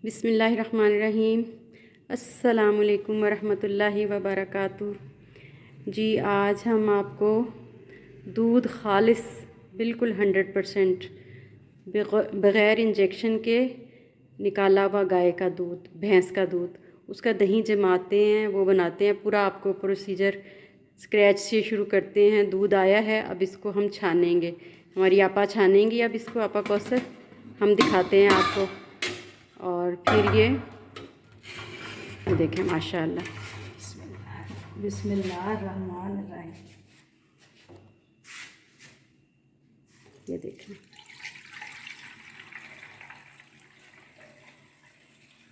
बिस्मिल्लाहिर्रहमानिर्रहीम। अस्सलामुअलैकुम वरहमतुल्लाहि वबरकातुहू। जी आज हम आपको दूध खालिस बिल्कुल 100% बग़ैर इंजेक्शन के निकाला हुआ गाय का दूध, भैंस का दूध, उसका दही जमाते हैं, वो बनाते हैं। पूरा आपको प्रोसीजर स्क्रैच से शुरू करते हैं। दूध आया है, अब इसको हम छानेंगे। हमारी आपा छानेंगी अब इसको, आपा कौसर। हम दिखाते हैं आपको। और फिर ये देखें माशाल्लाह। बिस्मिल्लाहिर्रहमानिर्रहीम। ये देखें,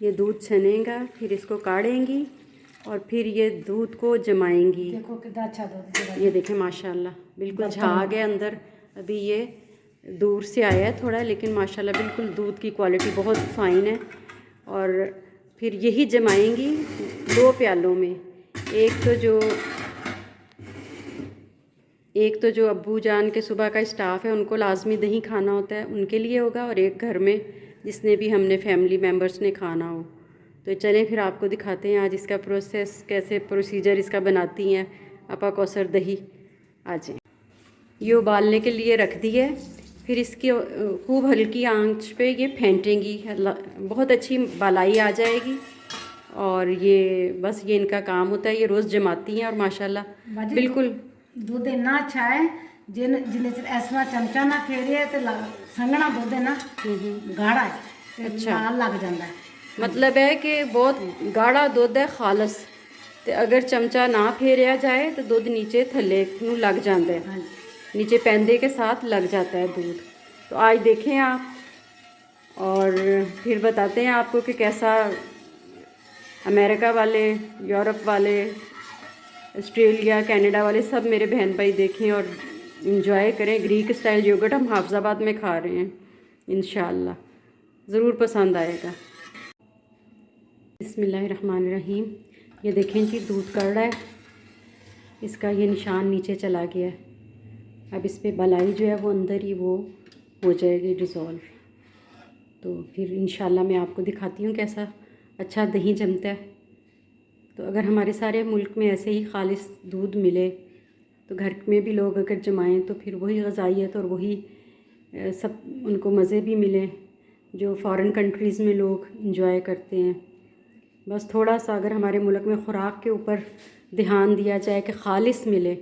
ये दूध छनेगा, फिर इसको काढ़ेंगी और फिर ये दूध को जमाएंगी। देखो कितना अच्छा दूध। ये देखें माशाल्लाह, बिल्कुल झाग है अंदर। अभी ये दूर से आया है थोड़ा, लेकिन माशाल्लाह बिल्कुल दूध की क्वालिटी बहुत फ़ाइन है। और फिर यही जमाएंगी 2 प्यालों में। एक तो जो अब्बू जान के सुबह का स्टाफ है, उनको लाजमी दही खाना होता है, उनके लिए होगा। और एक घर में जिसने भी हमने फैमिली मेम्बर्स ने खाना हो। तो चलें फिर आपको दिखाते हैं आज इसका प्रोसेस, कैसे प्रोसीजर इसका बनाती हैं आपा कौसर दही। आ जाए। ये उबालने के लिए रख दी है, फिर इसकी खूब हल्की आंच पे ये फेंटेंगी, बहुत अच्छी बालाई आ जाएगी। और ये बस ये इनका काम होता है। ये रोज़ जमाती हैं और माशाल्लाह बिल्कुल दूध इतना अच्छा है। जिन्हें ऐसा चमचा ना फेरिए तो संगना दूध है ना गाढ़ा है, अच्छा लग जाता है। मतलब है कि बहुत गाढ़ा दूध है खालस। तो अगर चमचा ना फेरिया जाए तो दूध नीचे थल्ले नूं लग जाता है, नीचे पैंदे के साथ लग जाता है दूध। तो आज देखें आप और फिर बताते हैं आपको कि कैसा अमेरिका वाले, यूरोप वाले, ऑस्ट्रेलिया, कनाडा वाले सब मेरे बहन भाई देखें और इंजॉय करें। ग्रीक स्टाइल योगर्ट हम हाफजाबाद में खा रहे हैं, इंशाल्लाह ज़रूर पसंद आएगा। बिस्मिल्लाहिर्रहमानिर्रहीम। ये देखें जी, दूध कड़ रहा है, इसका ये निशान नीचे चला गया है। अब इस पर बलाई जो है वो अंदर ही वो हो जाएगी डिज़ोल्व। तो फिर इंशाल्लाह मैं आपको दिखाती हूँ कैसा अच्छा दही जमता है। तो अगर हमारे सारे मुल्क में ऐसे ही खालिस दूध मिले तो घर में भी लोग अगर जमाएं तो फिर वही ग़ज़ाइयत और वही सब उनको मज़े भी मिले जो फ़ॉरेन कंट्रीज़ में लोग इंजॉय करते हैं। बस थोड़ा सा अगर हमारे मुल्क में ख़ुराक के ऊपर ध्यान दिया जाए कि खालिस मिले।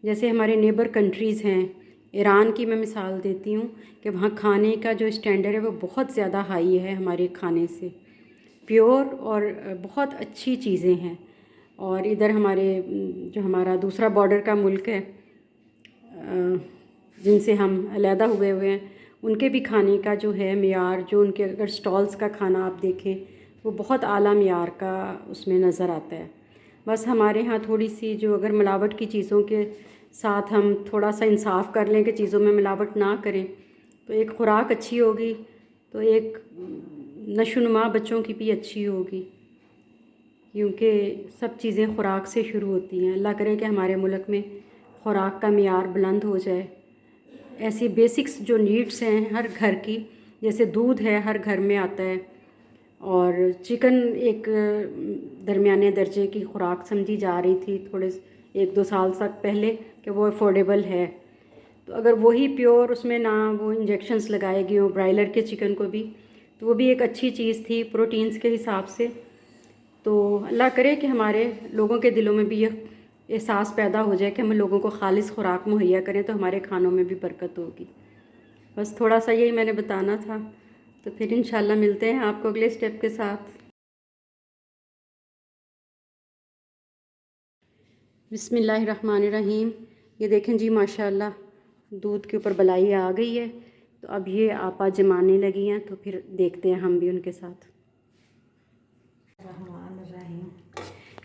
जैसे हमारे नेबर कंट्रीज़ हैं, ईरान की मैं मिसाल देती हूँ कि वहाँ खाने का जो स्टैंडर्ड है वो बहुत ज़्यादा हाई है हमारे खाने से, प्योर और बहुत अच्छी चीज़ें हैं। और इधर हमारे जो हमारा दूसरा बॉर्डर का मुल्क है जिनसे हम अलहदा हुए हैं, उनके भी खाने का जो है मियार, जो उनके अगर स्टॉल्स का खाना आप देखें वो बहुत आला मियार का उसमें नज़र आता है। बस हमारे यहाँ थोड़ी सी जो अगर मिलावट की चीज़ों के साथ हम थोड़ा सा इंसाफ कर लें कि चीज़ों में मिलावट ना करें तो एक ख़ुराक अच्छी होगी, तो एक नशोनुमा बच्चों की भी अच्छी होगी। क्योंकि सब चीज़ें ख़ुराक से शुरू होती हैं। अल्लाह करे कि हमारे मुल्क में ख़ुराक का मियार बुलंद हो जाए। ऐसी बेसिक्स जो नीड्स हैं हर घर की, जैसे दूध है हर घर में आता है, और चिकन एक दरमियाने दर्जे की ख़ुराक समझी जा रही थी थोड़े 1-2 साल तक पहले कि वो अफोर्डेबल है। तो अगर वही प्योर, उसमें ना वो इंजेक्शंस लगाए गए हों, ब्रायलर के चिकन को भी, तो वो भी एक अच्छी चीज़ थी प्रोटीन्स के हिसाब से। तो अल्लाह करे कि हमारे लोगों के दिलों में भी ये एहसास पैदा हो जाए कि हम लोगों को खालिस ख़ुराक मुहैया करें तो हमारे खानों में भी बरकत होगी। बस थोड़ा सा यही मैंने बताना था। तो फिर इंशाल्लाह मिलते हैं आपको अगले स्टेप के साथ। बिस्मिल्लाहिर्रहमानिर्रहीम। ये देखें जी माशाल्लाह दूध के ऊपर बलाई आ गई है। तो अब ये आपा जमाने लगी हैं, तो फिर देखते हैं हम भी उनके साथ।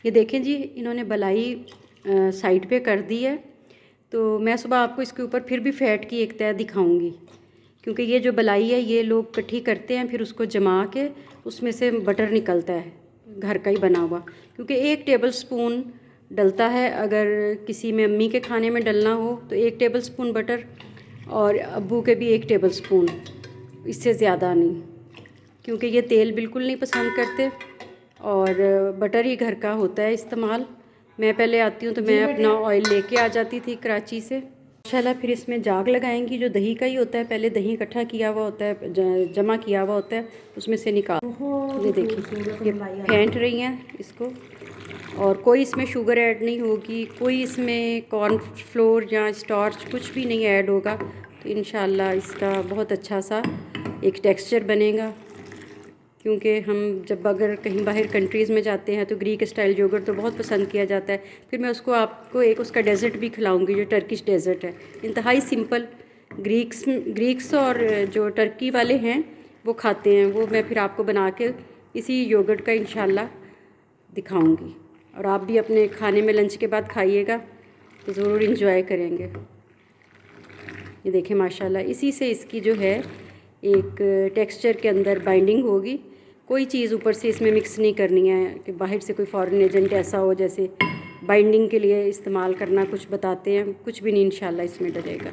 ये देखें जी, इन्होंने बलाई साइड पे कर दी है। तो मैं सुबह आपको इसके ऊपर फिर भी फ़ैट की एक तय दिखाऊंगी, क्योंकि ये जो बलाई है ये लोग इकट्ठी करते हैं, फिर उसको जमा के उसमें से बटर निकलता है घर का ही बना हुआ। क्योंकि 1 टेबल स्पून डलता है, अगर किसी में अम्मी के खाने में डलना हो तो 1 टेबल स्पून बटर, और अब्बू के भी 1 टेबल स्पून, इससे ज़्यादा नहीं। क्योंकि ये तेल बिल्कुल नहीं पसंद करते और बटर ही घर का होता है इस्तेमाल। मैं पहले आती हूँ तो मैं अपना ऑयल लेके आ जाती थी कराची से। इंशाल्लाह फिर इसमें जाग लगाएंगी, जो दही का ही होता है। पहले दही इकट्ठा किया हुआ होता है, जमा किया हुआ होता है, उसमें से निकाल। ये देखिए ये फेंट रही हैं इसको, और कोई इसमें शुगर ऐड नहीं होगी, कोई इसमें कॉर्नफ्लोर या स्टार्च कुछ भी नहीं ऐड होगा। तो इंशाल्लाह इसका बहुत अच्छा सा एक टेक्सचर बनेगा। क्योंकि हम जब अगर कहीं बाहर कंट्रीज़ में जाते हैं तो ग्रीक स्टाइल योगर्ट तो बहुत पसंद किया जाता है। फिर मैं उसको आपको एक उसका डेज़र्ट भी खिलाऊंगी, जो टर्किश डेज़र्ट है, इंतहाई सिंपल। ग्रीक्स और जो टर्की वाले हैं वो खाते हैं, वो मैं फिर आपको बना के इसी योगर्ट का इंशाल्लाह दिखाऊंगी। और आप भी अपने खाने में लंच के बाद खाइएगा तो ज़रूर इंजॉय करेंगे। ये देखें माशाल्लाह, इसी से इसकी जो है एक टेक्सचर के अंदर बाइंडिंग होगी। कोई चीज़ ऊपर से इसमें मिक्स नहीं करनी है कि बाहर से कोई फॉरेन एजेंट ऐसा हो जैसे बाइंडिंग के लिए इस्तेमाल करना कुछ बताते हैं, कुछ भी नहीं इंशाल्लाह इसमें डलेगा।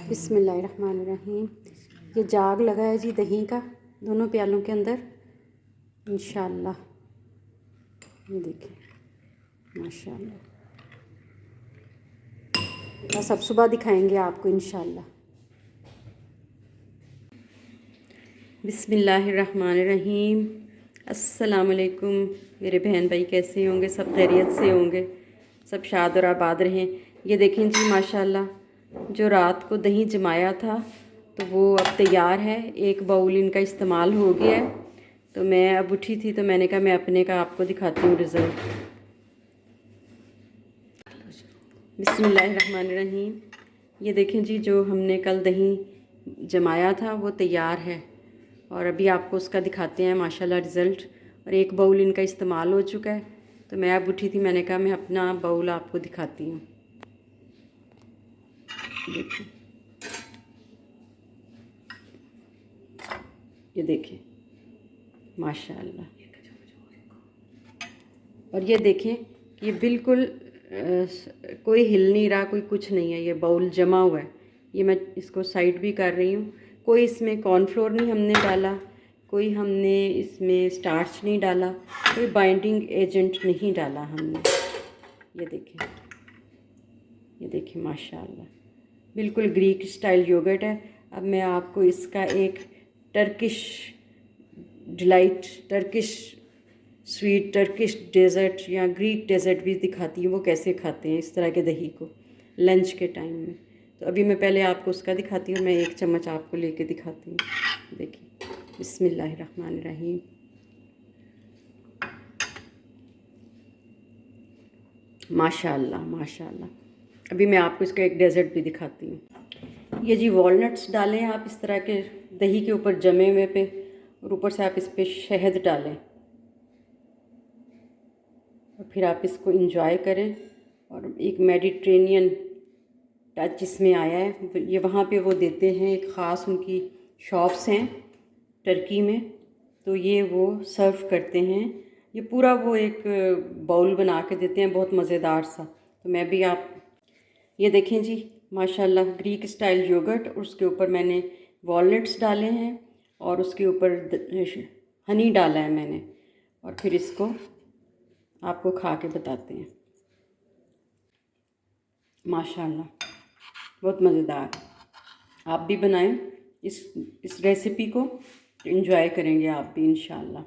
बिस्मिल्लाहिर्रहमानिर्रहीम। ये जाग लगा है जी दही का दोनों प्यालों के अंदर इंशाल्लाह। ये देखिए माशाल्लाह, बस अब सुबह दिखाएंगे आपको इंशाल्लाह। बिस्मिल्लाहिर्रहमानिर्रहीम। अस्सलाम वालेकुम मेरे बहन भाई, कैसे होंगे? सब खैरियत से होंगे, सब शाद और आबाद रहें। ये देखें जी माशाल्लाह, जो रात को दही जमाया था तो वो अब तैयार है। एक बाउल इनका इस्तेमाल हो गया है। तो मैं अब उठी थी तो मैंने कहा मैं अपने का आपको दिखाती हूँ रिज़ल्ट। बिस्मिल्लाहिर्रहमानिर्रहीम। ये देखें जी, जो हमने कल दही जमाया था वो तैयार है और अभी आपको उसका दिखाते हैं माशाल्लाह रिज़ल्ट। और एक बाउल इनका इस्तेमाल हो चुका है। तो मैं अब उठी थी, मैंने कहा मैं अपना बाउल आपको दिखाती हूँ। देखिए ये देखिए माशाल्लाह। और ये देखें कि ये बिल्कुल कोई हिल नहीं रहा, कोई कुछ नहीं है, ये बाउल जमा हुआ है। ये मैं इसको साइड भी कर रही हूँ। कोई इसमें कॉर्नफ्लोर नहीं हमने डाला, कोई हमने इसमें स्टार्च नहीं डाला, कोई बाइंडिंग एजेंट नहीं डाला हमने। ये देखिए माशाल्लाह, बिल्कुल ग्रीक स्टाइल योगर्ट है। अब मैं आपको इसका एक Turkish delight, Turkish sweet, Turkish dessert या ग्रीक डेज़र्ट भी दिखाती हूँ, वो कैसे खाते हैं इस तरह के दही को लंच के टाइम में। तो अभी मैं पहले आपको उसका दिखाती हूँ। मैं एक चम्मच आपको लेके दिखाती हूँ। देखिए बिस्मिल्लाहिर्रहमानिर्रहीम। माशाल्लाह माशाल्लाह। अभी मैं आपको इसका एक डेज़र्ट भी दिखाती हूँ। ये जी वॉलनट्स डालें आप इस तरह के दही के ऊपर जमे हुए पे, और ऊपर से आप इस पर शहद डालें और फिर आप इसको इंजॉय करें। और एक मेडिटेरेनियन टच इसमें आया है। ये वहाँ पे वो देते हैं, एक ख़ास उनकी शॉप्स हैं टर्की में, तो ये वो सर्व करते हैं। ये पूरा वो एक बाउल बना के देते हैं, बहुत मज़ेदार सा। तो मैं भी आप ये देखें जी माशाल्लाह, ग्रीक स्टाइल योगर्ट, और उसके ऊपर मैंने वॉलनट्स डाले हैं और उसके ऊपर हनी डाला है मैंने। और फिर इसको आपको खा के बताते हैं। माशाल्लाह बहुत मज़ेदार। आप भी बनाएं इस रेसिपी को, एंजॉय करेंगे आप भी इंशाल्लाह।